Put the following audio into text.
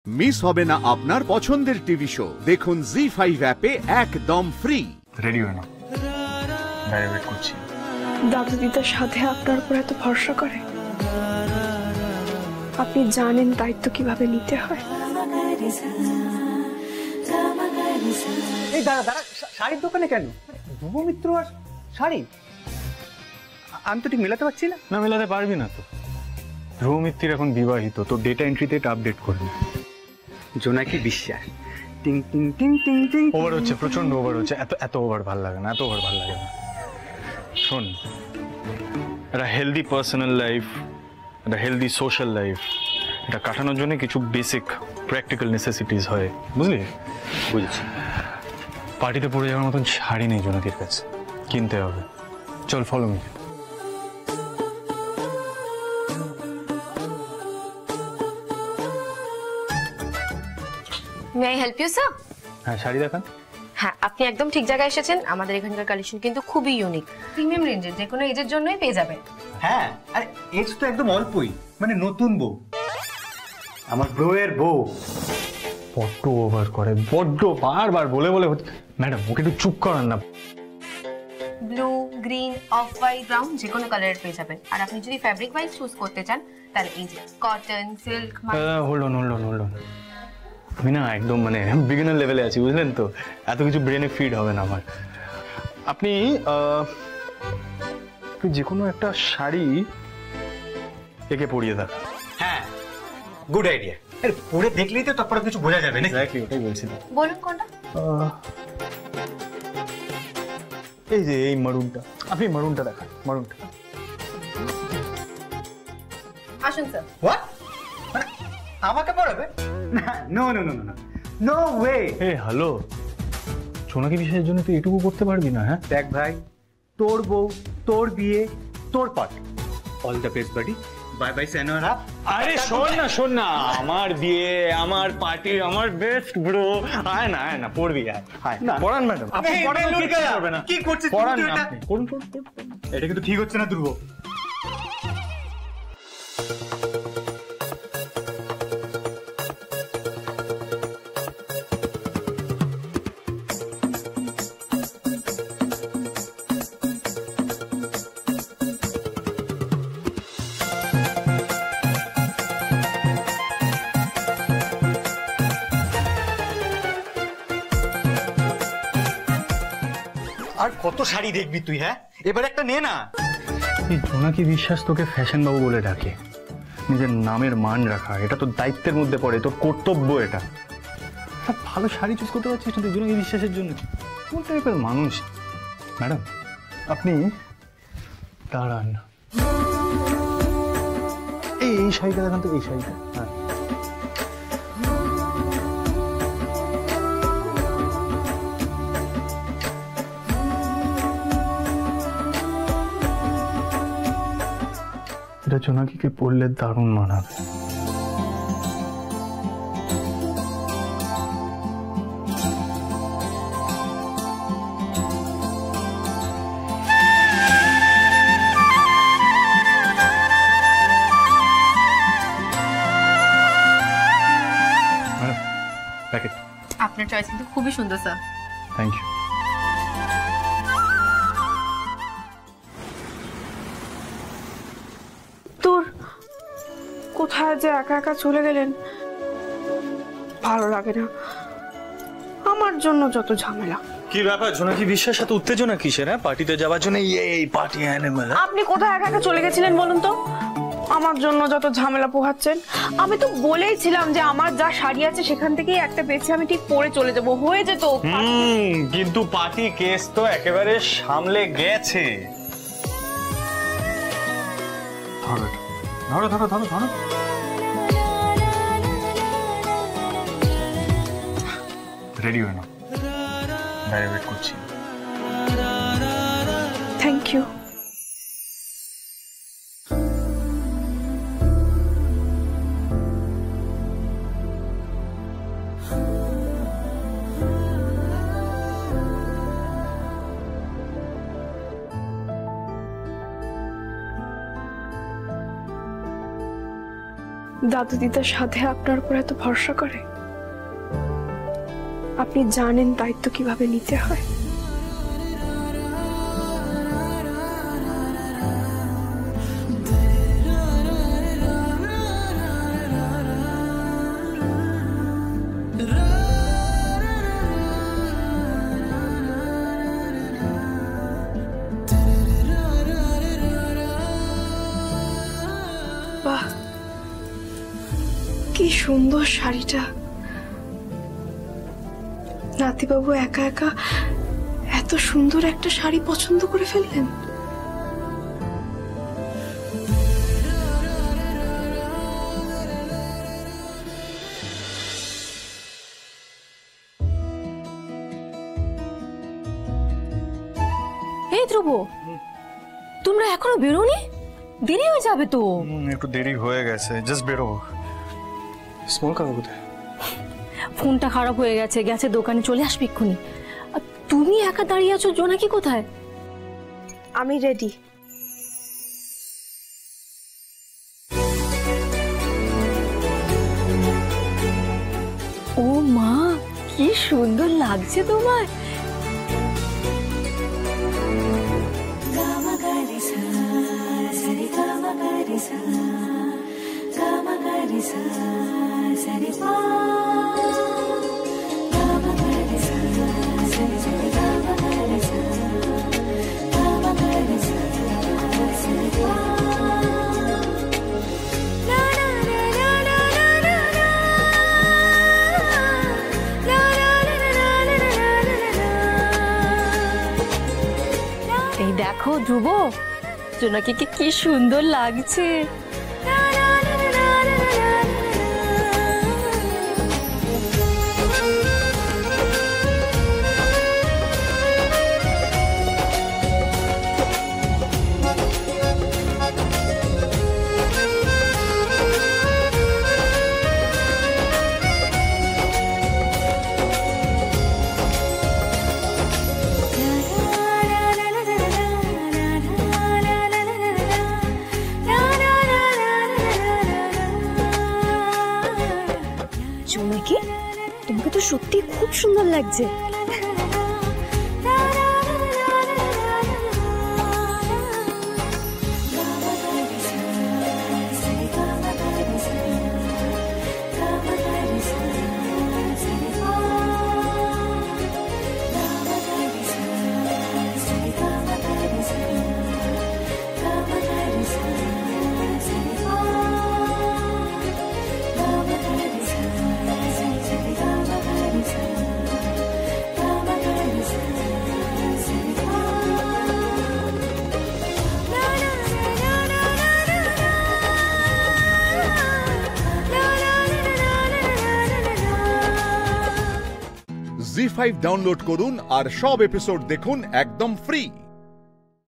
Miss হবে না আপনার পছন্দের টিভি শো। দেখুন জি5 অ্যাপে একদম ফ্রি। রেডি হয়ে না, বাইরে ওয়েট করছি। দাদু দিদার সাথে আপনার উপর এত ভরসা করে, আপনি জানেন দায়িত্ব কিভাবে নিতে হয়। এই দাদা দাদা, শাড়ির দোকানে কেন? ধ্রুব মিত্র আর শাড়ি, আমি তো ঠিক মেলাতে পারছি না। না মেলাতে পারবি না তো, ধ্রুব মিত্তির এখন বিবাহিত, তো ডেটা এন্ট্রিতে এটা আপডেট করবি। জোনাকি বিশ্বাস টিং টিং টিং টিং টিং ওভার হচ্ছে, প্রচন্ড ওভার হচ্ছে। এত ওভার ভাল লাগে না, এত ওভার ভাল লাগে না। শোন, একটা হেলদি পার্সোনাল লাইফ, একটা হেলদি সোশ্যাল লাইফ, এটা কাটানোর জন্য কিছু বেসিক প্র্যাকটিক্যাল নেসেসিটিস হয়, বুঝলি? বুঝেছি। পার্টিতে পড়ে যাওয়ার মতন শাড়ি নেই জোনাকির কাছে, কিনতে হবে। চল follow me. May I help you sir? হ্যাঁ, শাড়ি দেখান। হ্যাঁ, আপনি একদম ঠিক জায়গায় এসেছেন। আমাদের এখানকার কালেকশন কিন্তু খুবই ইউনিক, প্রিমিয়াম রেঞ্জের, যে কোনো এজের জন্যই পেয়ে যাবেন। হ্যাঁ, আরে এজ তো একদম অল্পই, মানে নতুন বউ, আমার বউয়ের বউ। বড্ড ওভার করে, বড্ড বারবার বলে বলে। ম্যাডাম, ওকে একটু চুপ করান না। Blue, green, off white, brown, যে কোনো কালারের পেয়ে যাবেন। আর আপনি যদি ফ্যাব্রিক ওয়াইজ চুজ করতে চান তাহলে এই যে কটন, সিল্ক। Hold on. আমি না একদম মানে বিগিনার লেভেলে আছি, বুঝলেন তো? এত কিছু ব্রেনে ফিড হবে না আমার। আপনি যে কোনো একটা শাড়ি একে পরিয়ে দেখ। হ্যাঁ, গুড আইডিয়া। আরে পরে দেখলেই তো তারপরে কিছু বোঝা যাবে না। এক্স্যাক্টলি, ওটাই বলছিলাম। বলুন কোনটা? এই যে এই মারুনটা, আপনি মারুনটা দেখান। মারুনটা আসুন স্যার। হোয়াট? মানে আমাকে পড়াবে? না, no no no no no way. এই হ্যালো, সোনাকি বিষয়ের জন্য তুই এটুকু করতে পারবি না? হ্যাঁ দেখ ভাই, তোর বউ, তোর বিয়ে, তোর party, all the best buddy. Bye bye সেনোরা। আরে শোন না, আমার বিয়ে, আমার পার্টি, আমার বেস্ট ব্রো। আয় না পড়বি, আয় পড়ান ম্যাডাম। আপনি পড়ানো কিছু করবে না। কি করছিস পড়ান তুই না এটা? আপনি। করুন। এটা কিন্তু ঠিক হচ্ছে না ধ্রুব। আর কত শাড়ি দেখবি তুই? হ্যাঁ, এবার একটা নে না। এই জোনাকি বিশ্বাস তোকে ফ্যাশন বাবু বলে ডাকে। নিজের নামের মান রাখা, এটা তোর দায়িত্বের মধ্যে পড়ে, তোর কর্তব্য এটা। ভালো শাড়ি চুজ করতে পারছিস না তুই জোনাকি বিশ্বাসের জন্য? কোন টাইপের মানুষ? ম্যাডাম, আপনি দাঁড়ান। এই শাড়িটা দেখান তো, এই শাড়িটা। হ্যাঁ, এটা জোনাকিকে পরলে দারুণ মানাবে। প্যাকেট। আপনার চয়েস কিন্তু খুবই সুন্দর স্যার। Thank you. তোর কোথায় যে একা একা চলে গেলেন, ভালো লাগে না। আমার জন্য যত ঝামেলা। কি ব্যাপার জোনাকি বিশ্বাস, এত উত্তেজনা কিসের? হ্যাঁ, পার্টিতে যাওয়ার জন্য এই পার্টি অ্যানিমাল। আপনি কোথায় একা একা চলে গেছিলেন বলুন তো? আমার জন্য যত ঝামেলা পোহাচ্ছেন। আমি তো বলেইছিলাম যে আমার যা শাড়ি আছে সেখান থেকেই একটা বেছে আমি ঠিক পরে চলে যাব, হয়ে যেত। কিন্তু পার্টি কেস তো একেবারে সামলে গেছে। ধরো। রেডি হয়ে না, বাইরে ওয়েট করছি। Thank you. দাদু দিদার সাথে আপনার উপর এত ভরসা করে? আপনি জানেন দায়িত্ব কিভাবে নিতে হয়। বাহ, কি সুন্দর শাড়িটা। নাতিবাবু একা একা এত সুন্দর একটা শাড়ি পছন্দ করে ফেললেন। এই ধ্রুব, তোমরা এখনো বেরোনি? দেরি হয়ে যাবে তো। একটু দেরি হয়ে গেছে, জাস্ট বেরোবো। স্মল কাকু কোথায়? ফোনটা খারাপ হয়ে গেছে, গেছে দোকানে, চলে আসবে এক্ষুনি। আর তুমি একা দাঁড়িয়ে আছো, জোনাকি কোথায়? আমি রেডি। ও মা, কি সুন্দর লাগছে তোমায়। এই দেখো ধ্রুব, জোনাকিকে কি সুন্দর লাগছে। জোনাকি, তোমাকে তো সত্যি খুব সুন্দর লাগছে। জি5 ডাউনলোড করুন আর সব এপিসোড দেখুন একদম ফ্রি।